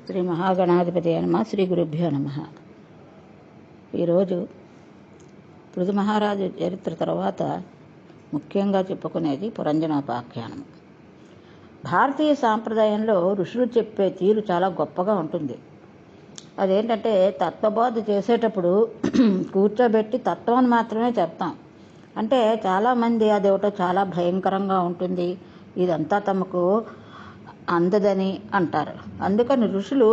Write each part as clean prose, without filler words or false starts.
శ్రీ మహాగణాధిపతి నమః. శ్రీ గురుభ్యో నమః. ఈరోజు పృథు మహారాజు చరిత్ర తర్వాత ముఖ్యంగా చెప్పుకునేది పురంజనోపాఖ్యానం. భారతీయ సాంప్రదాయంలో ఋషులు చెప్పే తీరు చాలా గొప్పగా ఉంటుంది. అదేంటంటే తత్వబోధ చేసేటప్పుడు కూర్చోబెట్టి తత్వాన్ని మాత్రమే చెప్తాం. అంటే చాలామంది అదేమిటో చాలా భయంకరంగా ఉంటుంది, ఇదంతా తమకు అందదని అంటారు. అందుకని ఋషులు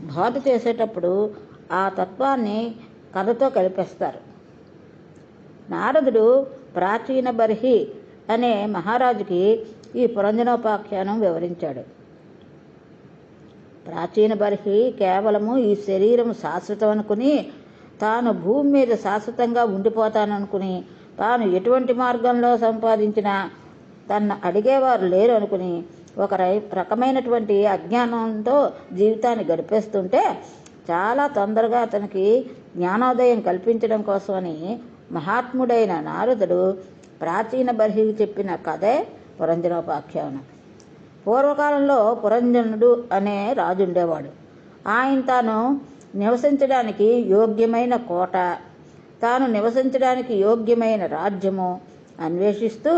బోధ చేసేటప్పుడు ఆ తత్వాన్ని కథతో కలిపేస్తారు. నారదుడు ప్రాచీన బర్హి అనే మహారాజుకి ఈ పురంజనోపాఖ్యానం వివరించాడు. ప్రాచీన బర్హి కేవలము ఈ శరీరం శాశ్వతం అనుకుని, తాను భూమి మీద శాశ్వతంగా ఉండిపోతాననుకుని, తాను ఎటువంటి మార్గంలో సంపాదించినా తన్ను అడిగేవారు లేరు అనుకుని ఒక రకమైనటువంటి అజ్ఞానంతో జీవితాన్ని గడిపేస్తుంటే, చాలా తొందరగా అతనికి జ్ఞానోదయం కల్పించడం కోసమని మహాత్ముడైన నారదుడు ప్రాచీన బర్హికి చెప్పిన కథే పురంజనోపాఖ్యానం. పూర్వకాలంలో పురంజనుడు అనే రాజు ఉండేవాడు. ఆయన తాను నివసించడానికి యోగ్యమైన కోట, తాను నివసించడానికి యోగ్యమైన రాజ్యము అన్వేషిస్తూ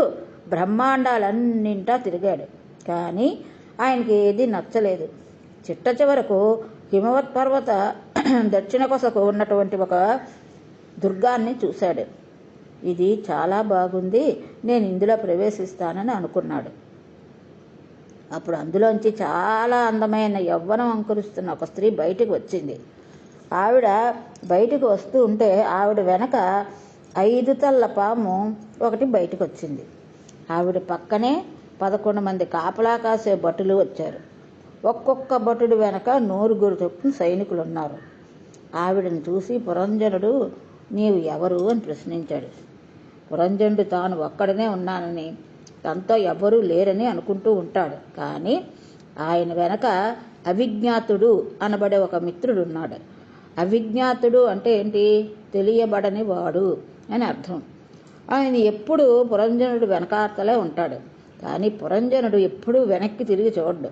బ్రహ్మాండాలన్నింటా తిరిగాడు. కానీ ఆయనకి ఏది నచ్చలేదు. చిట్ట చివరకు హిమవత్ పర్వత దక్షిణ కొసకు ఉన్నటువంటి ఒక దుర్గాన్ని చూశాడు. ఇది చాలా బాగుంది, నేను ఇందులో ప్రవేశిస్తానని అనుకున్నాడు. అప్పుడు అందులోంచి చాలా అందమైన యవ్వనం అంకురిస్తున్న ఒక స్త్రీ బయటికి వచ్చింది. ఆవిడ బయటికి వస్తూ ఉంటే ఆవిడ వెనక 5 తలల పాము ఒకటి బయటకు వచ్చింది. ఆవిడ పక్కనే 11 మంది కాపలా కాసే భటులు వచ్చారు. ఒక్కొక్క భటుడు వెనక 9 చొప్పున సైనికులు ఉన్నారు. ఆవిడని చూసి పురంజనుడు, నీవు ఎవరు అని ప్రశ్నించాడు. పురంజనుడు తాను ఒక్కడనే ఉన్నానని, తనతో ఎవరూ లేరని అనుకుంటూ ఉంటాడు. కానీ ఆయన వెనక అవిజ్ఞాతుడు అనబడే ఒక మిత్రుడు ఉన్నాడు. అవిజ్ఞాతుడు అంటే ఏంటి? తెలియబడని వాడు అని అర్థం. ఆయన ఎప్పుడూ పురంజనుడు వెనకాతలే ఉంటాడు. కానీ పురంజనుడు ఎప్పుడూ వెనక్కి తిరిగి చూడడు.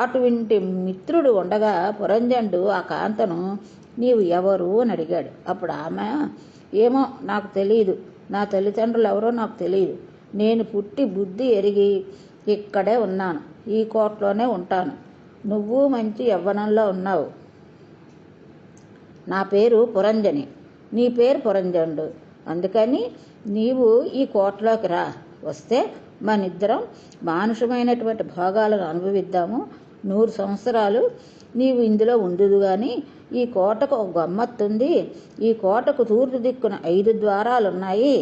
అటువంటి మిత్రుడు ఉండగా పురంజనుడు ఆ కాంతను, నీవు ఎవరు అని అడిగాడు. అప్పుడు ఆమె, ఏమో నాకు తెలియదు, నా తల్లిదండ్రులు ఎవరో నాకు తెలియదు, నేను పుట్టి బుద్ధి ఎరిగి ఇక్కడే ఉన్నాను, ఈ కోటలోనే ఉంటాను, నువ్వు మంచి యవ్వనంలో ఉన్నావు, నా పేరు పురంజని, నీ పేరు పురంజనుడు, అందుకని నీవు ఈ కోటలోకి రా, వస్తే మనిద్దరం మానుషమైనటువంటి భోగాలను అనుభవిద్దాము, 100 సంవత్సరాలు నీవు ఇందులో ఉండుదు. కానీ ఈ కోటకు ఒక గమ్మత్తుంది. ఈ కోటకు తూర్పు దిక్కున 5 ద్వారాలు ఉన్నాయి.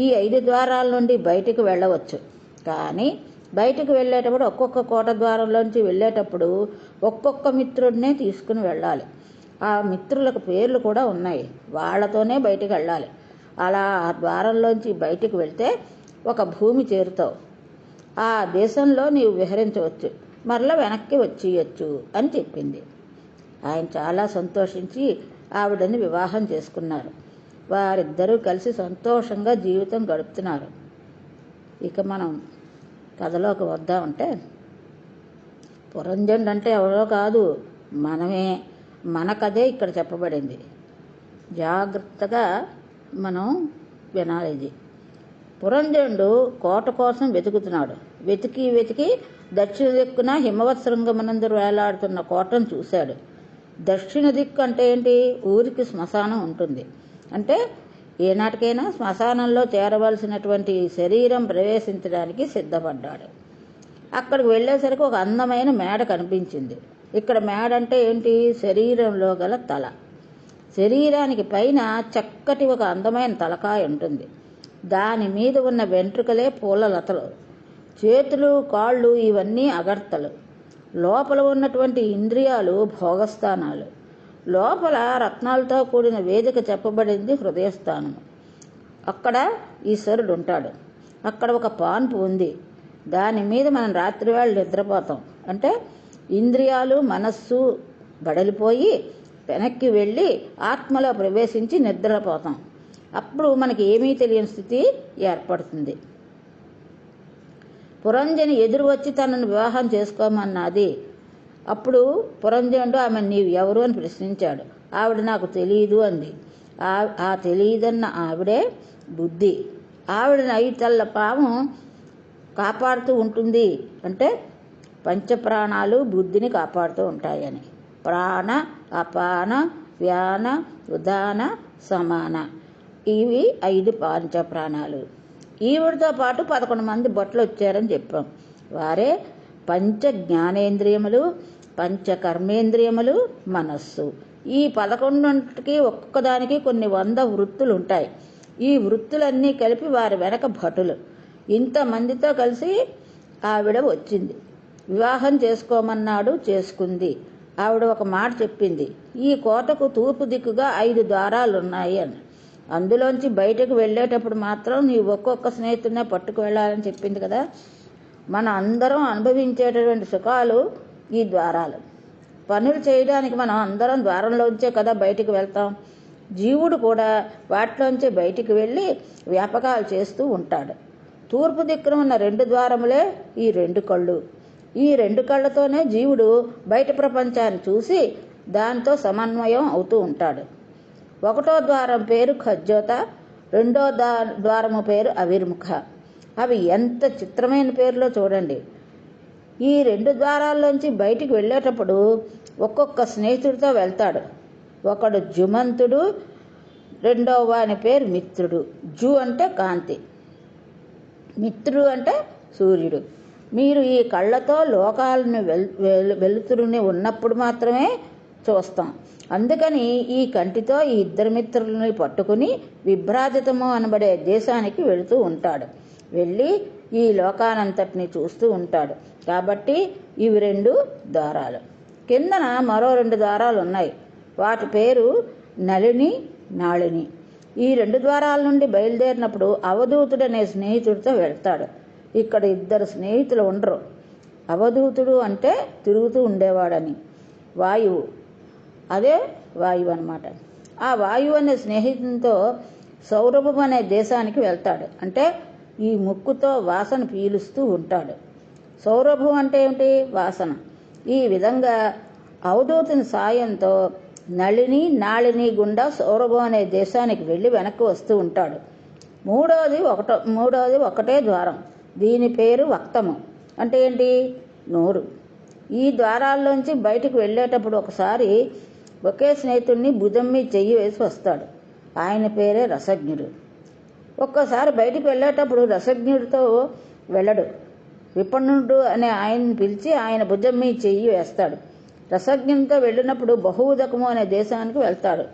ఈ 5 ద్వారాల నుండి బయటికి వెళ్ళవచ్చు. కానీ బయటికి వెళ్ళేటప్పుడు ఒక్కొక్క కోట ద్వారంలోంచి వెళ్ళేటప్పుడు ఒక్కొక్క మిత్రుడినే తీసుకుని వెళ్ళాలి. ఆ మిత్రులకు పేర్లు కూడా ఉన్నాయి, వాళ్లతోనే బయటికి వెళ్ళాలి. అలా ఆ ద్వారంలోంచి బయటికి వెళ్తే ఒక భూమి చేరుతావు. ఆ దేశంలో నీవు విహరించవచ్చు, మరలా వెనక్కి వచ్చేయచ్చు అని చెప్పింది. ఆయన చాలా సంతోషించి ఆవిడని వివాహం చేసుకున్నారు. వారిద్దరూ కలిసి సంతోషంగా జీవితం గడుపుతున్నారు. ఇక మనం కథలోకి వద్దామంటే, పురంజనుడు అంటే ఎవరో కాదు, మనమే. మన కథే ఇక్కడ చెప్పబడింది. జాగ్రత్తగా మనం వినాలి. ఇది పురంజనుడు కోట కోసం వెతుకుతున్నాడు. వెతికి దక్షిణ దిక్కున హిమవత్ శృంగమనందు వేలాడుతున్న కోటను చూశాడు. దక్షిణ దిక్కు అంటే ఏంటి? ఊరికి శ్మశానం ఉంటుంది. అంటే ఏనాటికైనా శ్మశానంలో చేరవలసినటువంటి శరీరం ప్రవేశించడానికి సిద్ధపడ్డాడు. అక్కడికి వెళ్ళేసరికి ఒక అందమైన మేడ కనిపించింది. ఇక్కడ మేడ అంటే ఏంటి? శరీరంలో గల తల. శరీరానికి పైన చక్కటి ఒక అందమైన తలకాయ ఉంటుంది. దాని మీద ఉన్న వెంట్రుకలే పూలలతలు, చేతులు కాళ్ళు ఇవన్నీ అగర్తలు. లోపల ఉన్నటువంటి ఇంద్రియాలు భోగస్థానాలు. లోపల రత్నాలతో కూడిన వేదిక చెప్పబడింది హృదయస్థానము. అక్కడ ఈశ్వరుడు ఉంటాడు. అక్కడ ఒక పాన్పు ఉంది, దాని మీద మనం రాత్రివేళ నిద్రపోతాం. అంటే ఇంద్రియాలు మనస్సు బడలిపోయి వెనక్కి వెళ్ళి ఆత్మలో ప్రవేశించి నిద్రపోతాం. అప్పుడు మనకి ఏమీ తెలియని స్థితి ఏర్పడుతుంది. పురంజని ఎదురు వచ్చి తనను వివాహం చేసుకోమన్నది. అప్పుడు పురంజనుడు ఆమె నీవు ఎవరు అని ప్రశ్నించాడు. ఆవిడ నాకు తెలియదు అంది. ఆ తెలియదన్న ఆవిడే బుద్ధి. ఆవిడని 5 తలల పాము కాపాడుతూ ఉంటుంది. అంటే పంచప్రాణాలు బుద్ధిని కాపాడుతూ ఉంటాయని. ప్రాణ, అపాన, వ్యాన, ఉదాన, సమాన, ఇవి 5 పంచప్రాణాలు. ఈవిడితో పాటు 11 మంది భటులు వచ్చారని చెప్పాం. వారే పంచ జ్ఞానేంద్రియములు, పంచ కర్మేంద్రియములు, మనస్సు. ఈ 11కి ఒక్కొక్కదానికి కొన్ని 100 వృత్తులు ఉంటాయి. ఈ వృత్తులన్నీ కలిపి వారి వెనక భటులు. ఇంతమందితో కలిసి ఆవిడ వచ్చింది. వివాహం చేసుకోమన్నాడు, చేసుకుంది. ఆవిడ ఒక మాట చెప్పింది, ఈ కోటకు తూర్పు దిక్కుగా 5 ద్వారాలు ఉన్నాయి అని. అందులోంచి బయటకు వెళ్ళేటప్పుడు మాత్రం నీ ఒక్కొక్క స్నేహితుడినే పట్టుకు వెళ్ళాలని చెప్పింది కదా. మన అందరం అనుభవించేటటువంటి సుఖాలు ఈ ద్వారాలు. పనులు చేయడానికి మనం అందరం ద్వారంలోంచే కదా బయటికి వెళ్తాం. జీవుడు కూడా వాటిలోంచే బయటికి వెళ్ళి వ్యాపకాలు చేస్తూ ఉంటాడు. తూర్పు దిక్కున ఉన్న 2 ద్వారములే ఈ 2 కళ్ళు. ఈ 2 కళ్ళతోనే జీవుడు బయట ప్రపంచాన్ని చూసి దాంతో సమన్వయం అవుతూ ఉంటాడు. 1వ ద్వారం పేరు ఖజ్జోత, 2వ ద్వారము పేరు అవిర్ముఖ. అవి ఎంత చిత్రమైన పేర్లో చూడండి. ఈ 2 ద్వారాల్లోంచి బయటికి వెళ్ళేటప్పుడు ఒక్కొక్క స్నేహితుడితో వెళ్తాడు. ఒకడు జుమంతుడు, 2వ వాని పేరు మిత్రుడు. జు అంటే కాంతి, మిత్రుడు అంటే సూర్యుడు. మీరు ఈ కళ్ళతో లోకాలను వెలుతురుని ఉన్నప్పుడు మాత్రమే చూస్తాం. అందుకని ఈ కంటితో ఈ 2 మిత్రులని పట్టుకుని విభ్రాజితము అనబడే దేశానికి వెళుతూ ఉంటాడు. వెళ్ళి ఈ లోకానంతటిని చూస్తూ ఉంటాడు. కాబట్టి ఇవి 2 ద్వారాలు. కిందన మరో 2 ద్వారాలు ఉన్నాయి. వాటి పేరు నళిని, నాళిని. ఈ 2 ద్వారాల నుండి బయలుదేరినప్పుడు అవధూతుడనే స్నేహితుడితో వెళ్తాడు. ఇక్కడ 2 స్నేహితులు ఉండరు. అవధూతుడు అంటే తిరుగుతూ ఉండేవాడని. వాయువు, అదే వాయువు అన్నమాట. ఆ వాయువు అనే స్నేహితునితో సౌరభం అనే దేశానికి వెళ్తాడు. అంటే ఈ ముక్కుతో వాసన పీలుస్తూ ఉంటాడు. సౌరభం అంటే ఏమిటి? వాసన. ఈ విధంగా అవధూతుని సాయంతో నళిని, నాళిని గుండా సౌరభం అనే దేశానికి వెళ్ళి వెనక్కి వస్తూ ఉంటాడు. మూడవది ఒకటే ద్వారం. దీని పేరు వక్తము. అంటే ఏంటి? నోరు. ఈ ద్వారాల్లోంచి బయటకు వెళ్ళేటప్పుడు ఒకసారి ఒకే స్నేహితుడిని భుజం మీద చెయ్యి వేసి వస్తాడు. ఆయన పేరే రసజ్ఞుడు. ఒక్కోసారి బయటికి వెళ్ళేటప్పుడు రసజ్ఞుడితో వెళ్ళడు. విపణుడు అనే ఆయన్ని పిలిచి ఆయన భుజం మీద చెయ్యి వేస్తాడు. రసజ్ఞునితో వెళ్ళినప్పుడు బహుదకము అనే దేశానికి వెళ్తాడు.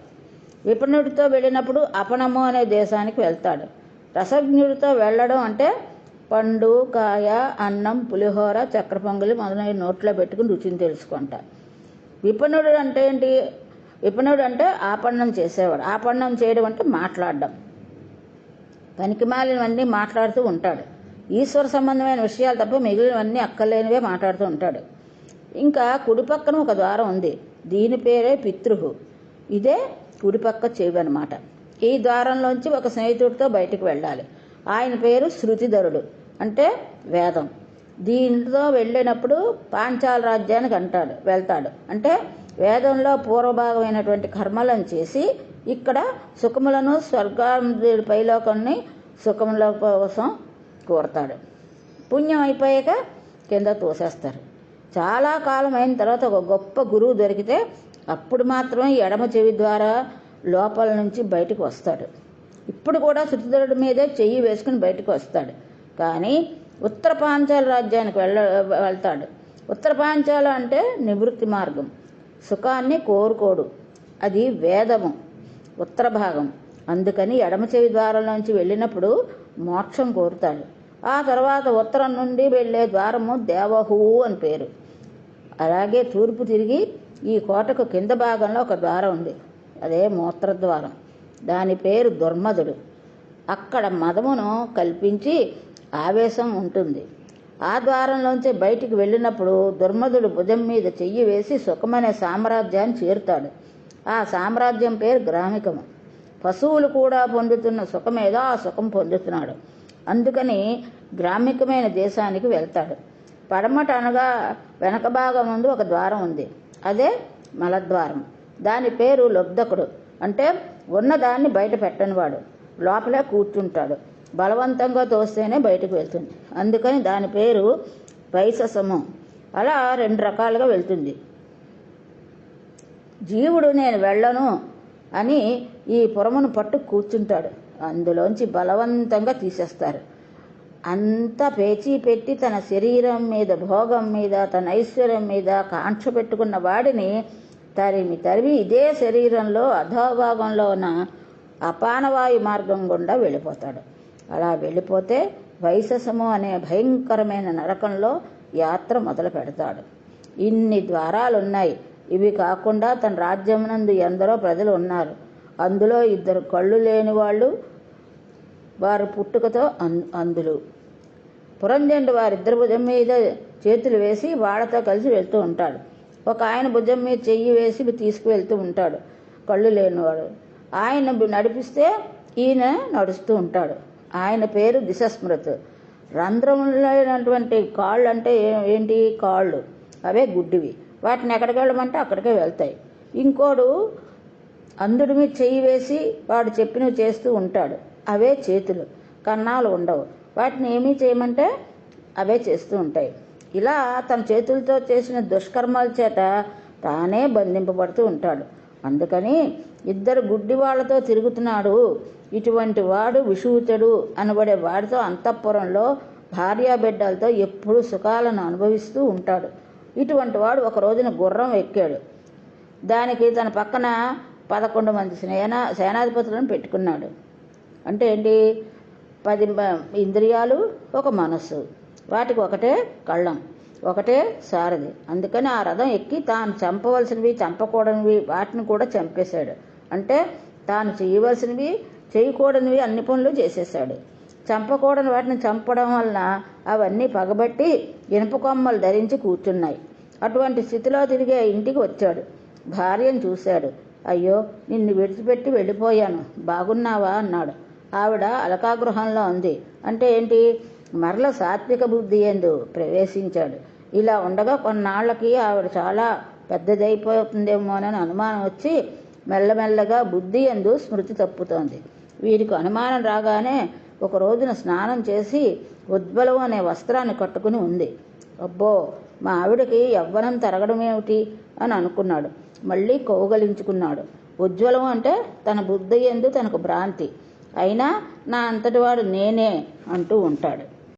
విపణుడితో వెళ్ళినప్పుడు అపణము అనే దేశానికి వెళ్తాడు. రసజ్ఞుడితో వెళ్ళడం అంటే పండు, కాయ, అన్నం, పులిహోర, చక్కెర పొంగలి మొదలైన నోట్లో పెట్టుకుని రుచిని తెలుసుకుంటా. విపణుడు అంటే ఏంటి? విపణుడు అంటే ఆపన్నం చేసేవాడు. ఆపన్నం చేయడం అంటే మాట్లాడడం. పనికిమాలినవన్నీ మాట్లాడుతూ ఉంటాడు. ఈశ్వర సంబంధమైన విషయాలు తప్ప మిగిలినవన్నీ అక్కర్లేనివే మాట్లాడుతూ ఉంటాడు. ఇంకా కుడిపక్కన ఒక ద్వారం ఉంది. దీని పేరే పితృహు. ఇదే కుడిపక్క చెవి అనమాట. ఈ ద్వారంలోంచి ఒక స్నేహితుడితో బయటికి వెళ్ళాలి. ఆయన పేరు శృతిధరుడు, అంటే వేదం. దీనితో వెళ్ళినప్పుడు పాంచాల రాజ్యానికి వెళ్తాడు. అంటే వేదంలో పూర్వభాగమైనటువంటి కర్మలను చేసి ఇక్కడ సుఖములను, స్వర్గాది పైలోకాన్ని సుఖముల కోసం కోరతాడు. పుణ్యం అయిపోయాక కింద తోసేస్తారు. చాలా కాలం అయిన తర్వాత ఒక గొప్ప గురువు దొరికితే అప్పుడు మాత్రమే ఎడమ చెవి ద్వారా లోపల నుంచి బయటకు వస్తాడు. ఇప్పుడు కూడా శృతిధరుడి మీదే చెయ్యి వేసుకుని బయటకు వస్తాడు. కానీ ఉత్తర పాంచాల రాజ్యానికి వెళ్తాడు. ఉత్తర పాంచాల అంటే నివృత్తి మార్గం. సుఖాన్ని కోరుకోడు. అది వేదము, ఉత్తర భాగం. అందుకని ఎడమ చెవి ద్వారంలోంచి వెళ్ళినప్పుడు మోక్షం కోరుతాడు. ఆ తర్వాత ఉత్తరం నుండి వెళ్ళే ద్వారము దేవహూ అని పేరు. అలాగే తూర్పు తిరిగి ఈ కోటకు కింద భాగంలో ఒక ద్వారం ఉంది. అదే మూత్రద్వారం. దాని పేరు దుర్మదుడు. అక్కడ మదమును కల్పించి ఆవేశం ఉంటుంది. ఆ ద్వారంలోంచి బయటికి వెళ్ళినప్పుడు దుర్మదుడు భుజం మీద చెయ్యి వేసి సుఖమనే సామ్రాజ్యాన్ని చేరుతాడు. ఆ సామ్రాజ్యం పేరు గ్రామికము. పశువులు కూడా పొందుతున్న సుఖమేదో ఆ సుఖం పొందుతున్నాడు. అందుకని గ్రామికమైన దేశానికి వెళ్తాడు. పడమట అనగా వెనక భాగం ముందు ఒక ద్వారం ఉంది, అదే మలద్వారం. దాని పేరు లబ్ధకుడు, అంటే ఉన్నదాన్ని బయట పెట్టనివాడు. లోపలే కూర్చుంటాడు, బలవంతంగా తోస్తేనే బయటకు వెళ్తుంది, అందుకని దాని పేరు వైససము. అలా 2 రకాలుగా వెళ్తుంది. జీవుడు నేను వెళ్ళను అని ఈ పురమును పట్టు కూర్చుంటాడు, అందులోంచి బలవంతంగా తీసేస్తారు. అంతా పేచీ పెట్టి తన శరీరం మీద, భోగం మీద, తన ఐశ్వర్యం మీద కాంక్ష పెట్టుకున్న వాడిని తరిమి ఇదే శరీరంలో అధోభాగంలో ఉన్న అపానవాయు మార్గం గుండా వెళ్ళిపోతాడు. అలా వెళ్ళిపోతే వైససము అనే భయంకరమైన నరకంలో యాత్ర మొదలు పెడతాడు. ఇన్ని ద్వారాలున్నాయి. ఇవి కాకుండా తన రాజ్యమునందు ఎందరో ప్రజలు ఉన్నారు. అందులో 2 కళ్ళు లేని వాళ్ళు, వారు పుట్టుకతో అందులు. పురంజనుడు వారిద్దరు భుజం మీద చేతులు వేసి వాళ్ళతో కలిసి వెళ్తూ ఉంటాడు. ఒక ఆయన భుజం మీద చెయ్యి వేసి తీసుకువెళ్తూ ఉంటాడు, కళ్ళు లేనివాడు. ఆయన నడిపిస్తే ఈయన నడుస్తూ ఉంటాడు. ఆయన పేరు దిశస్మృత్. రంధ్రములైనటువంటి కాళ్ళు అంటే ఏంటి? కాళ్ళు అవే గుడ్డివి, వాటిని ఎక్కడికి వెళ్ళమంటే అక్కడికే వెళ్తాయి. ఇంకోడు అంధుడి మీద చెయ్యి వేసి వాడు చెప్పినవి చేస్తూ ఉంటాడు, అవే చేతులు. కన్నాలు ఉండవు, వాటిని ఏమీ చేయమంటే అవే చేస్తూ ఉంటాయి. ఇలా తన చేతులతో చేసిన దుష్కర్మాల చేత తానే బంధింపబడుతూ ఉంటాడు. అందుకని 2 గుడ్డి వాళ్లతో తిరుగుతున్నాడు. ఇటువంటి వాడు విషూతుడు అనబడే వాడితో అంతఃపురంలో భార్యాబిడ్డలతో ఎప్పుడు సుఖాలను అనుభవిస్తూ ఉంటాడు. ఇటువంటి వాడు ఒక రోజున గుర్రం ఎక్కాడు. దానికి తన పక్కన 11 మంది సేనాధిపతులను పెట్టుకున్నాడు. అంటే ఏంటి? 10 ఇంద్రియాలు, ఒక మనస్సు, వాటికి ఒకటే కళ్ళం, ఒకటే సారథి. అందుకని ఆ రథం ఎక్కి తాను చంపవలసినవి, చంపకూడనివి వాటిని కూడా చంపేశాడు. అంటే తాను చేయవలసినవి, చేయకూడనివి అన్ని పనులు చేసేశాడు. చంపకూడని వాటిని చంపడం వలన అవన్నీ పగబట్టి ఇనుప కొమ్మలు ధరించి కూర్చున్నాయి. అటువంటి స్థితిలో తిరిగే ఇంటికి వచ్చాడు. భార్యను చూశాడు. అయ్యో, నిన్ను విడిచిపెట్టి వెళ్ళిపోయాను, బాగున్నావా అన్నాడు. ఆవిడ అలకాగృహంలో ఉంది. అంటే ఏంటి? మరల సాత్విక బుద్ధి యందు ప్రవేశించాడు. ఇలా ఉండగా కొన్నాళ్లకి ఆవిడ చాలా పెద్దదైపోతుందేమోనని అనుమానం వచ్చి మెల్లమెల్లగా బుద్ధి యందు స్మృతి తప్పుతోంది. వీరికి అనుమానం రాగానే ఒక రోజున స్నానం చేసి ఉజ్వలం అనే వస్త్రాన్ని కట్టుకుని ఉంది. అబ్బో, మా ఆవిడకి యవ్వనం తరగడం ఏమిటి అని అనుకున్నాడు. మళ్ళీ కౌగలించుకున్నాడు. ఉజ్వలం అంటే తన బుద్ధి యందు తనకు భ్రాంతి, అయినా నా అంతటివాడు నేనే అంటూ ఉంటాడు.